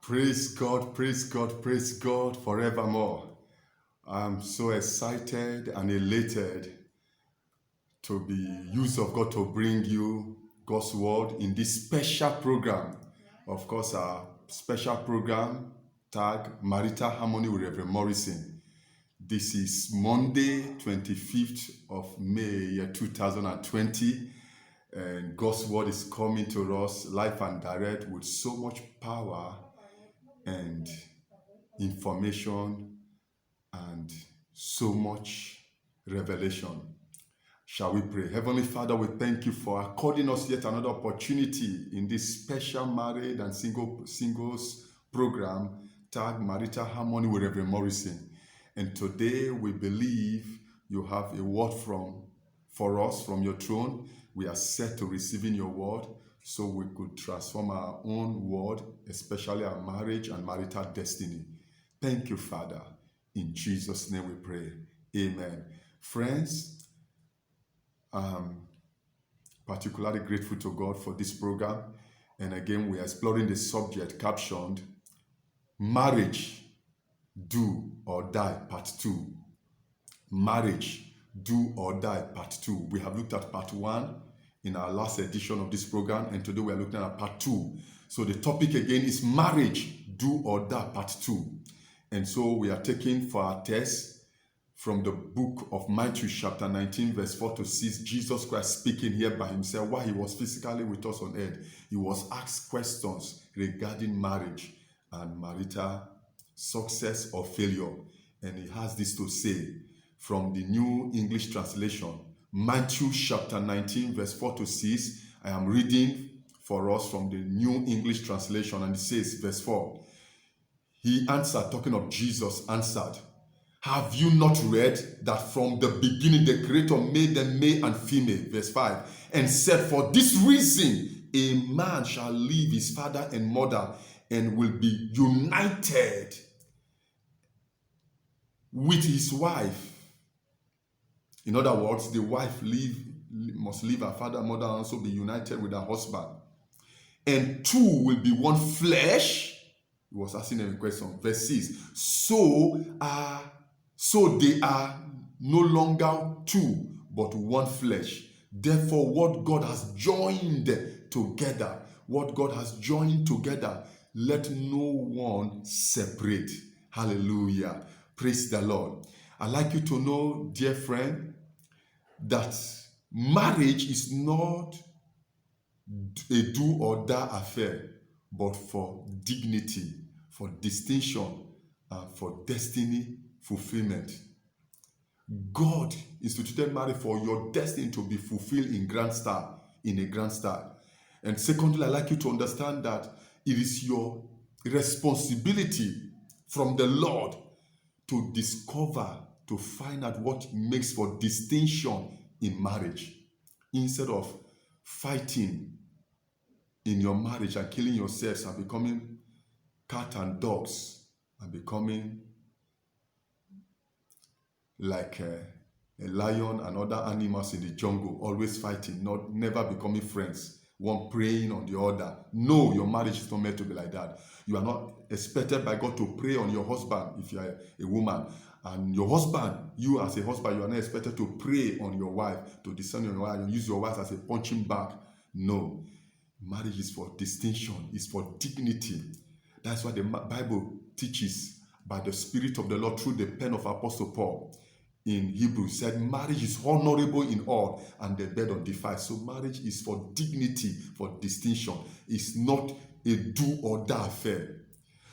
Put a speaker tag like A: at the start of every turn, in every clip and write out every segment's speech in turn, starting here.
A: Praise God, praise God, praise God forevermore. I'm so excited and elated to be used of God to bring you God's word in this special program. Of course, our special program tag Marital Harmony with Reverend Morrison. This is Monday, 25th of May, 2020. And God's word is coming to us live and direct with so much power and information and so much revelation. Shall we pray? Heavenly Father, we thank you for according us yet another opportunity in this special married and singles program tagged Marital Harmony with Reverend Morrison. And today we believe you have a word for us from your throne. We are set to receiving your word so we could transform our own world, especially our marriage and marital destiny. Thank you, Father. In Jesus' name we pray. Amen. Friends, I'm particularly grateful to God for this program. And again, we are exploring the subject captioned Marriage, Do or Die, Part 2. Marriage, Do or Die, Part 2. We have looked at Part 1 in our last edition of this program, and today we are looking at Part 2. So the topic again is Marriage, Do or Die, Part 2. And so we are taking for our text from the book of Matthew chapter 19 verse 4 to 6, Jesus Christ speaking here by himself while he was physically with us on earth. He was asked questions regarding marriage and marital success or failure. And he has this to say from the New English Translation. Matthew chapter 19 verse 4 to 6. I am reading for us from the New English Translation, and it says verse 4. He answered, talking of Jesus, answered, have you not read that from the beginning the Creator made them male and female? Verse 5. And said, for this reason a man shall leave his father and mother and will be united with his wife. In other words, the wife must leave her father and mother and also be united with her husband. And two will be one flesh. He was asking them a question. Verse 6. So they are no longer two, but one flesh. Therefore, what God has joined together, let no one separate. Hallelujah. Praise the Lord. I'd like you to know, dear friend, that marriage is not a do or die affair, but for dignity, for distinction, and for destiny fulfillment. God instituted marriage for your destiny to be fulfilled in a grand style. And secondly, I'd like you to understand that it is your responsibility from the Lord to discover, to find out what makes for distinction in marriage. Instead of fighting in your marriage and killing yourselves and becoming cat and dogs and becoming like a lion and other animals in the jungle, always fighting, never becoming friends, one preying on the other. No, your marriage is not meant to be like that. You are not expected by God to prey on your husband if you are a woman. And your husband, you as a husband, you are not expected to prey on your wife, to discern your wife and use your wife as a punching bag. No. Marriage is for distinction, it's for dignity. That's what the Bible teaches by the Spirit of the Lord through the pen of Apostle Paul. In Hebrews said marriage is honorable in all and the bed undefiled. So marriage is for dignity, for distinction. It's not a do or die affair.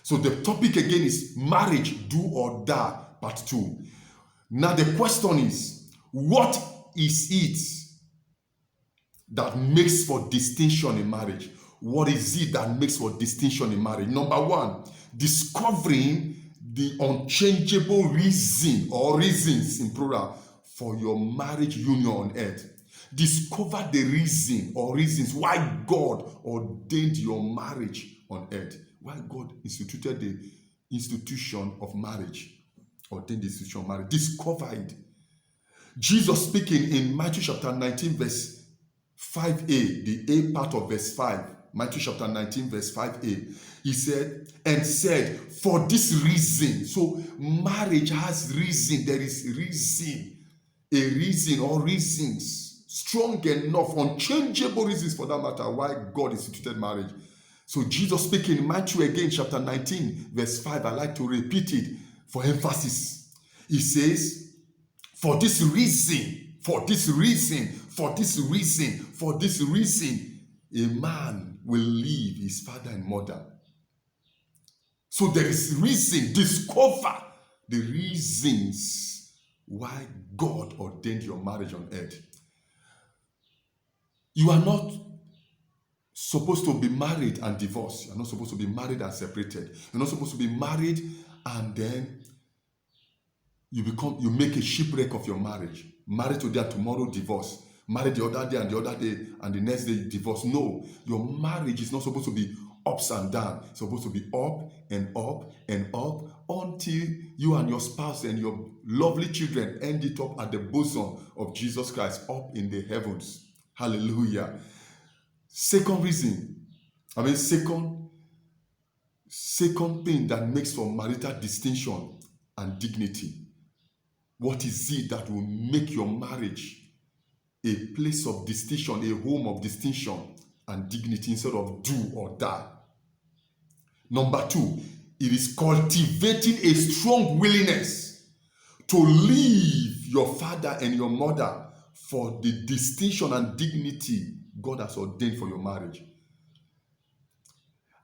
A: So the topic again is marriage, do or die, part 2. Now the question is, what is it that makes for distinction in marriage? What is it that makes for distinction in marriage? Number 1, discovering the unchangeable reason or reasons in plural for your marriage union on earth. Discover the reason or reasons why God ordained your marriage on earth. Why God instituted the institution of marriage. Ordained the institution of marriage. Discover it. Jesus speaking in Matthew chapter 19 verse 5a, the A part of verse 5. Matthew chapter 19, verse 5a. He said, for this reason. So marriage has reason. There is reason. A reason or reasons. Strong enough, unchangeable reasons for that matter, why God instituted marriage. So Jesus speaking in Matthew again, chapter 19, verse 5. I like to repeat it for emphasis. He says, for this reason, a man will leave his father and mother. So there is reason. Discover the reasons why God ordained your marriage on earth. You are not supposed to be married and divorced. You're not supposed to be married and separated. You're not supposed to be married and then you make a shipwreck of your marriage. Married today and tomorrow divorce. Married the other day and the next day divorce. No, your marriage is not supposed to be ups and downs. It's supposed to be up and up and up until you and your spouse and your lovely children end it up at the bosom of Jesus Christ, up in the heavens. Hallelujah. Second thing that makes for marital distinction and dignity. What is it that will make your marriage a place of distinction, a home of distinction and dignity instead of do or die? Number 2, it is cultivating a strong willingness to leave your father and your mother for the distinction and dignity God has ordained for your marriage.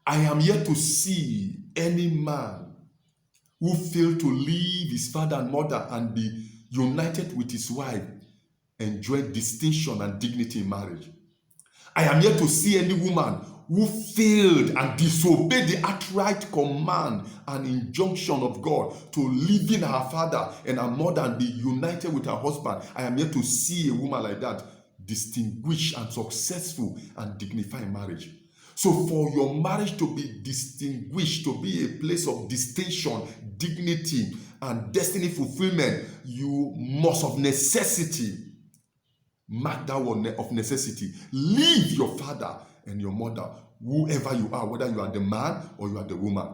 A: I am yet to see any man who failed to leave his father and mother and be united with his wife enjoy distinction and dignity in marriage. I am yet to see any woman who failed and disobeyed the outright command and injunction of God to live in her father and her mother and be united with her husband. I am yet to see a woman like that distinguished and successful and dignified in marriage. So for your marriage to be distinguished, to be a place of distinction, dignity, and destiny fulfillment, you must of necessity, mark that word of necessity, leave your father and your mother, whoever you are, whether you are the man or you are the woman.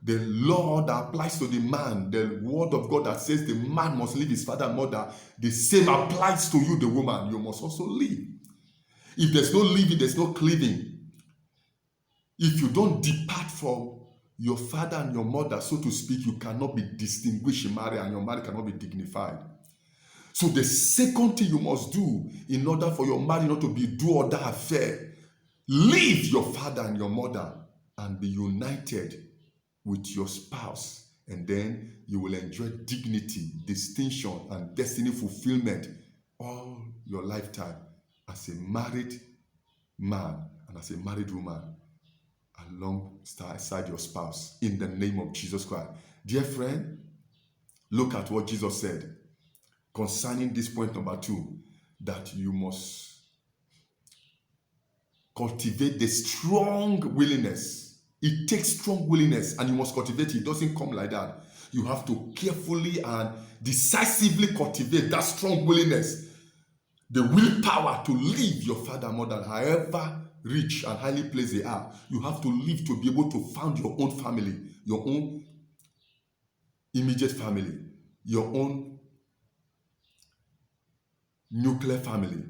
A: The law that applies to the man, the word of God that says the man must leave his father and mother, the same applies to you, the woman. You must also leave. If there's no leaving, there's no cleaving. If you don't depart from your father and your mother, so to speak, you cannot be distinguished in marriage and your marriage cannot be dignified. So the second thing you must do in order for your marriage not to be do or die affair, leave your father and your mother and be united with your spouse, and then you will enjoy dignity, distinction, and destiny fulfillment all your lifetime as a married man and as a married woman alongside your spouse in the name of Jesus Christ. Dear friend, look at what Jesus said concerning this point number 2, that you must cultivate the strong willingness. It takes strong willingness and you must cultivate it. It doesn't come like that. You have to carefully and decisively cultivate that strong willingness, the willpower to leave your father and mother, however rich and highly placed they are. You have to live to be able to found your own family, your own immediate family, your own nuclear family.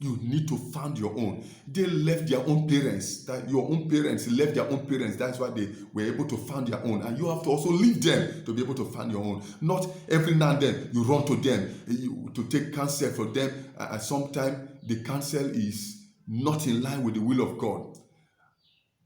A: You need to found your own. They left their own parents. That your own parents left their own parents. That's why they were able to found their own. And you have to also leave them to be able to find your own. Not every now and then you run to them to take counsel for them. And sometimes the counsel is not in line with the will of God.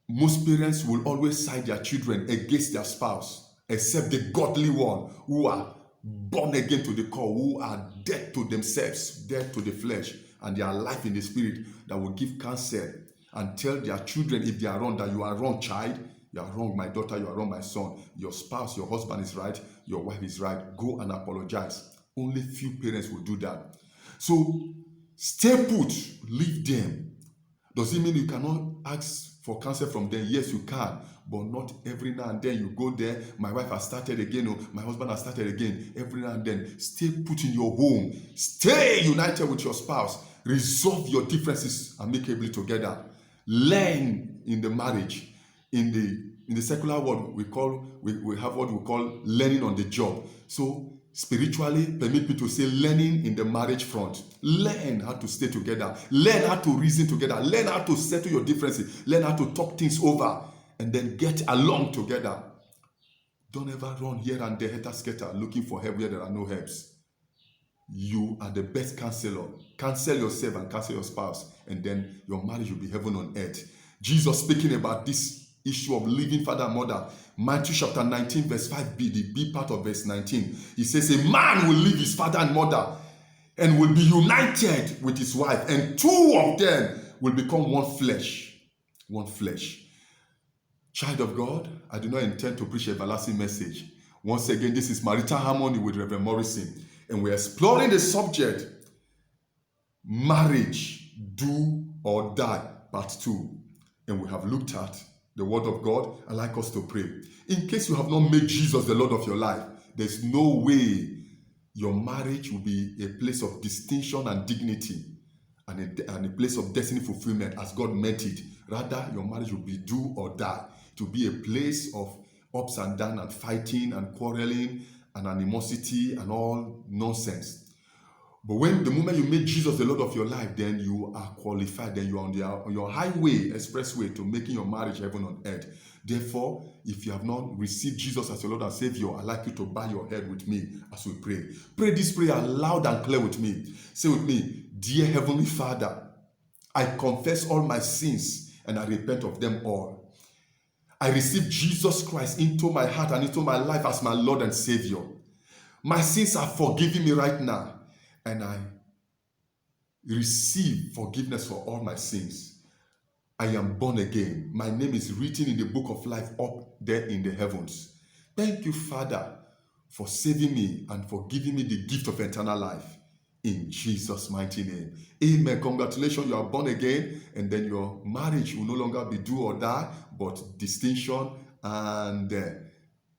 A: Most parents will always side their children against their spouse, except the godly one who are born again to the core, who are dead to themselves, dead to the flesh, and their life in the spirit, that will give counsel and tell their children if they are wrong, that you are wrong, child, you are wrong, my daughter, you are wrong, my son, your spouse, your husband is right, your wife is right, go and apologize. Only few parents will do that. So stay put, leave them. Does it mean you cannot ask for counsel from them? Yes, you can, but not every now and then you go there. My wife has started again, or my husband has started again. Every now and then, stay put in your home. Stay united with your spouse. Resolve your differences amicably together. Learn in the marriage. In the secular world, we have what we call learning on the job. So spiritually, permit me to say learning in the marriage front. Learn how to stay together. Learn how to reason together. Learn how to settle your differences. Learn how to talk things over and then get along together. Don't ever run here and there, helter-skelter, looking for help where there are no helps. You are the best counselor. Counsel yourself and counsel your spouse, and then your marriage will be heaven on earth. Jesus speaking about this issue of living father and mother. Matthew chapter 19 verse 5b, the B part of verse 19. He says, a man will leave his father and mother and will be united with his wife, and two of them will become one flesh. One flesh. Child of God, I do not intend to preach an everlasting message. Once again, this is Marital Harmony with Reverend Morrison, and we're exploring the subject, marriage, do or die, part 2. And we have looked at the word of God. I'd like us to pray. In case you have not made Jesus the Lord of your life, there's no way your marriage will be a place of distinction and dignity and a place of destiny fulfillment as God meant it. Rather, your marriage will be do or die, to be a place of ups and downs and fighting and quarreling and animosity and all nonsense. But when the moment you make Jesus the Lord of your life, then you are qualified. Then you are on your highway, expressway to making your marriage heaven on earth. Therefore, if you have not received Jesus as your Lord and Savior, I'd like you to bow your head with me as we pray. Pray this prayer loud and clear with me. Say with me, dear Heavenly Father, I confess all my sins and I repent of them all. I receive Jesus Christ into my heart and into my life as my Lord and Savior. My sins are forgiven me right now, and I receive forgiveness for all my sins. I am born again. My name is written in the book of life up there in the heavens. Thank you, Father, for saving me and for giving me the gift of eternal life. In Jesus' mighty name. Amen. Congratulations, you are born again, and then your marriage will no longer be do or die, but distinction and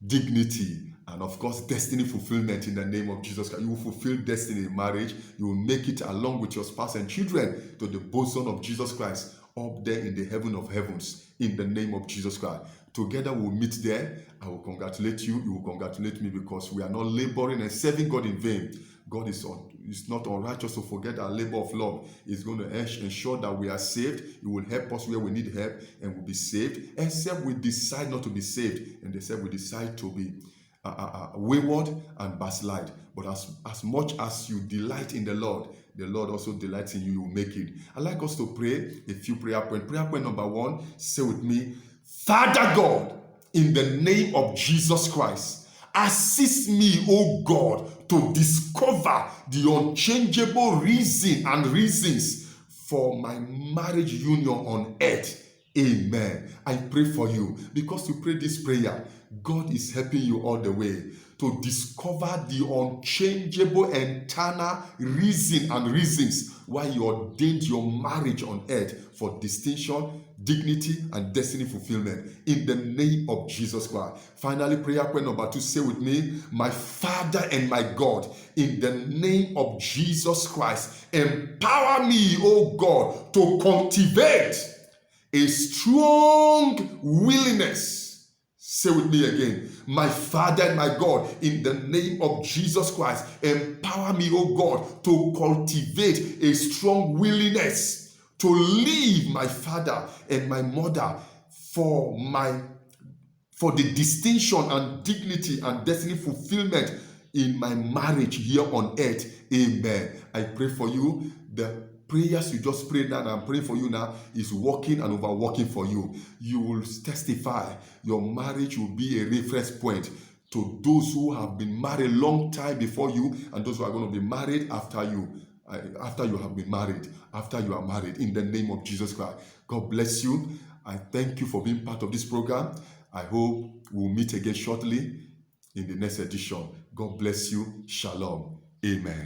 A: dignity, and of course, destiny fulfillment in the name of Jesus Christ. You will fulfill destiny in marriage. You will make it along with your spouse and children to the bosom of Jesus Christ up there in the heaven of heavens in the name of Jesus Christ. Together we'll meet there. I will congratulate you. You will congratulate me, because we are not laboring and serving God in vain. God is not unrighteous to forget our labor of love. He's going to ensure that we are saved. He will help us where we need help, and we'll be saved, except we decide not to be saved, and except we decide to be wayward and backslide. But as much as you delight in the Lord also delights in you. You will make it. I'd like us to pray a few prayer points. Prayer point number 1, say with me, Father God, in the name of Jesus Christ, assist me, O God, to discover the unchangeable reason and reasons for my marriage union on earth. Amen. I pray for you, because you pray this prayer, God is helping you all the way to discover the unchangeable eternal reason and reasons why He ordained your marriage on earth for distinction, dignity, and destiny fulfillment in the name of Jesus Christ. Finally, prayer point number 2, say with me, my Father and my God, in the name of Jesus Christ, empower me, O God, to cultivate a strong willingness. Say with me again, my Father and my God, in the name of Jesus Christ, empower me, O God, to cultivate a strong willingness to leave my father and my mother for the distinction and dignity and destiny fulfillment in my marriage here on earth. Amen. I pray for you. The prayers you just prayed now and I'm praying for you now is working and overworking for you. You will testify. Your marriage will be a reference point to those who have been married a long time before you, and those who are going to be married after you have been married, after you are married, in the name of Jesus Christ. God bless you. I thank you for being part of this program. I hope we'll meet again shortly in the next edition. God bless you. Shalom. Amen.